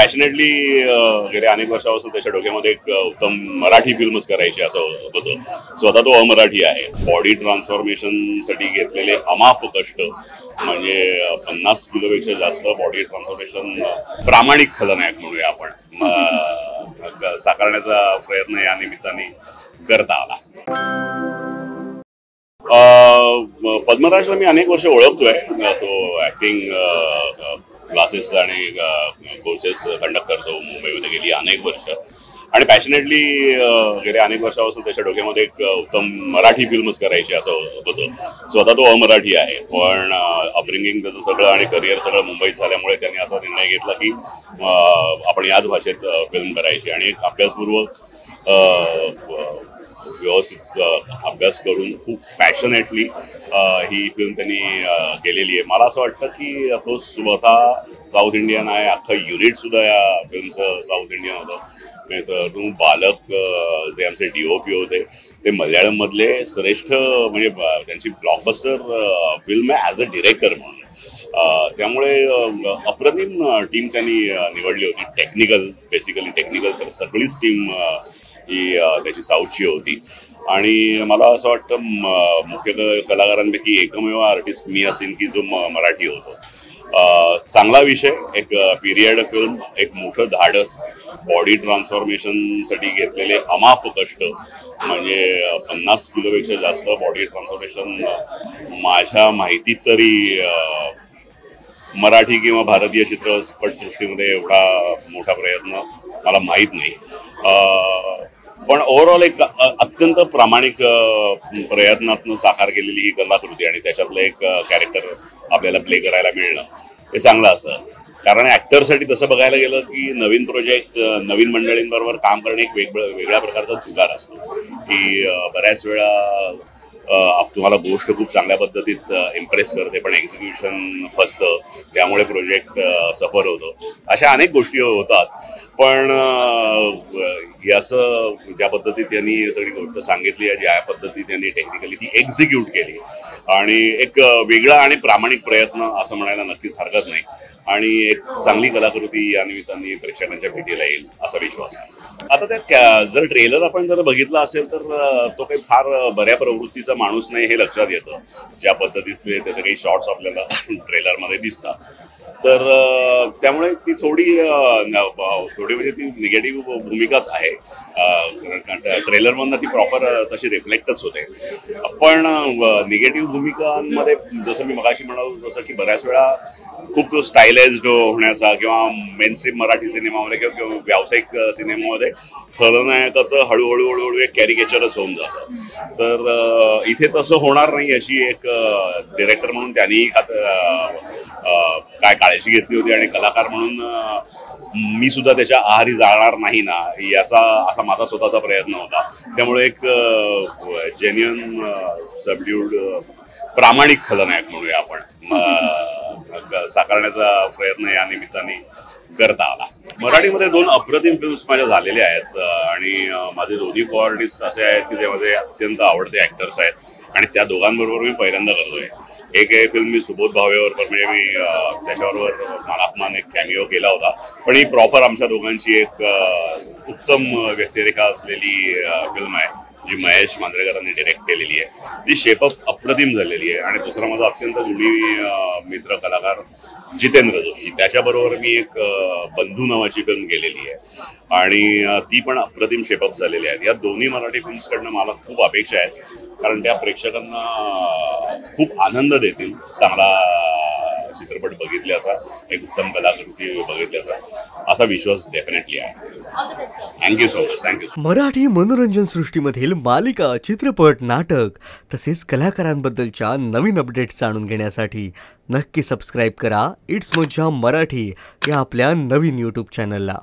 Passionately गेले अनेक वर्षापासून त्याच्या डोक्यामध्ये एक उत्तम मराठी फिल्मच करायची असं होतं. स्वतः तो अमराठी आहे. बॉडी ट्रान्सफॉर्मेशनसाठी घेतलेले अमाप कष्ट म्हणजे 50 किलोपेक्षा जास्त बॉडी ट्रान्सफॉर्मेशन प्रामाणिक खलनायक म्हणूया आपण साकारण्याचा प्रयत्न या निमित्ताने करता आला. पद्मराजला मी अनेक वर्ष ओळखतोय. तो ऍक्टिंग क्लासेस आणि कोर्सेस कंडक्ट करतो. मुंबईमध्ये गेली अनेक वर्ष आणि पॅशनेटली गेले अनेक वर्षापासून त्याच्या डोक्यामध्ये एक उत्तम मराठी फिल्मच करायची असं होतं. स्वतः तो अमराठी आहे, पण अपब्रिंगिंग त्याचं सगळं आणि करिअर सगळं मुंबईत झाल्यामुळे त्यांनी असा निर्णय घेतला की आपण याच भाषेत फिल्म करायची आणि एक अभ्यासपूर्वक व्यवस्थित अभ्यास करून खूप पॅशनेटली ही फिल्म त्यांनी केलेली आहे. मला असं वाटतं की तो स्वतः साऊथ इंडियन आहे. अख्खं युनिट सुद्धा या फिल्मचं साऊथ इंडियन होतं. बालक जे आमचे DOP होते ते मल्याळम मधले श्रेष्ठ म्हणजे त्यांची ब्लॉकबस्टर फिल्म आहे ॲज अ डिरेक्टर म्हणून. त्यामुळे अप्रतिम टीम त्यांनी निवडली होती. बेसिकली टेक्निकल तर सगळीच टीम ही त्याची साऊथची होती आणि मला असं वाटतं मुख्य कलाकारांपैकी एकमेव आर्टिस्ट मी असेल की जो मराठी होतो. चांगला विषय, एक पिरियड फिल्म, एक मोठं धाडस, बॉडी ट्रान्सफॉर्मेशनसाठी घेतलेले अमाप कष्ट म्हणजे 50 किलोपेक्षा जास्त बॉडी ट्रान्सफॉर्मेशन माझ्या माहितीत तरी मराठी किंवा भारतीय चित्रपटसृष्टीमध्ये एवढा मोठा प्रयत्न मला माहीत नाही. पण ओव्हरऑल एक अत्यंत प्रामाणिक प्रयत्नातून साकार केलेली ही कलाकृती आणि त्याच्यातलं एक कॅरेक्टर आपल्याला प्ले करायला मिळणं हे चांगलं असतं. कारण ऍक्टरसाठी तसं बघायला गेलं की नवीन प्रोजेक्ट नवीन मंडळींबरोबर काम करणे एक वेगळ्या प्रकारचा जुगार असतो की बऱ्याच वेळा तुम्हाला गोष्ट खूप चांगल्या पद्धतीत इम्प्रेस करते पण एक्झिक्युशन फसतं, त्यामुळे प्रोजेक्ट सफर होतो. अशा अनेक गोष्टी होतात. पण याचं ज्या पद्धतीत त्यांनी सगळी गोष्ट सांगितली आहे, ज्या पद्धतीत त्यांनी टेक्निकली ती एक्झिक्यूट केली आणि एक वेगळा आणि प्रामाणिक प्रयत्न असं म्हणायला नक्कीच हरकत नाही आणि एक चांगली कलाकृती या निमित्ताने प्रेक्षकांच्या भेटीला येईल असा विश्वास आहे. आता त्या जर ट्रेलर आपण जर बघितला असेल तर तो काही फार बऱ्या प्रवृत्तीचा माणूस नाही हे लक्षात येतं. ज्या पद्धतीचे त्याचे काही शॉर्ट्स आपल्याला ट्रेलरमध्ये दिसतात. तर त्यामुळे ती थोडी म्हणजे ती निगेटिव्ह भूमिकाच आहे. ट्रेलरमधनं ती प्रॉपर तशी रिफ्लेक्टच होते. पण निगेटिव्ह भूमिकांमध्ये जसं मी मगाशी म्हणालो जसं की बऱ्याच वेळा खूप तो स्टायलाइज्ड होण्याचा किंवा मेनस्ट्रीम मराठी सिनेमामध्ये किंवा व्यावसायिक सिनेमामध्ये खलनायकाचं हळूहळू एक कॅरिकेचरच होऊन जातं. तर इथे तसं होणार नाही याची एक डिरेक्टर म्हणून त्यांनी काय काळजी घेतली होती आणि कलाकार म्हणून मी सुद्धा त्याच्या आहारी जाणार नाही ना असा माझा स्वतःचा प्रयत्न होता. त्यामुळे एक जेन्युइन सबड्यूड प्रामाणिक खलनायक म्हणूया आपण साकारण्याचा प्रयत्न या निमित्ताने करता आला. मराठीमध्ये 2 अप्रतिम फिल्म्स माझ्या झालेल्या आहेत आणि माझे दोन्ही को-आर्टिस्ट असे आहेत की ते माझे अत्यंत आवडते ऍक्टर्स आहेत आणि त्या दोघांबरोबर मी पहिल्यांदा करतोय. एक फिल्म मी सुबोध भावेवर म्हणजे मी त्याच्याबरोबर मनात्मान एक कॅमिओ केला होता. पण ही प्रॉपर आमच्या दोघांची एक उत्तम व्यक्तिरेखा असलेली फिल्म आहे जी महेश मांजरेकरांनी डिरेक्ट केलेली आहे. ती शेपअप अप्रतिम झालेली आहे आणि दुसरा माझा अत्यंत जुनी मित्र कलाकार जितेंद्र जोशी त्याच्याबरोबर मी एक बंधू नावाची फिल्म केलेली आहे आणि ती पण अप्रतिम शेपअप झालेली आहेत. या दोन्ही मराठी फिल्म्सकडनं मला खूप अपेक्षा आहेत कारण त्या प्रेक्षकांना खूप आनंद देतील. चांगला चित्रपट बघितल्याचा, एक उत्तम कलाकृती बघितल्याचा असा विश्वास डेफिनेटली आहे. Thank you so much. Thank you. Marathi मनोरंजन सृष्टीमधील मालिका, चित्रपट, नाटक तसेच कलाकारांबद्दलच्या नवीन अपडेट्स जाणून घेण्यासाठी नक्की सबस्क्राईब करा इट्स मज्जा मराठी या आपल्या नवीन YouTube चॅनलला.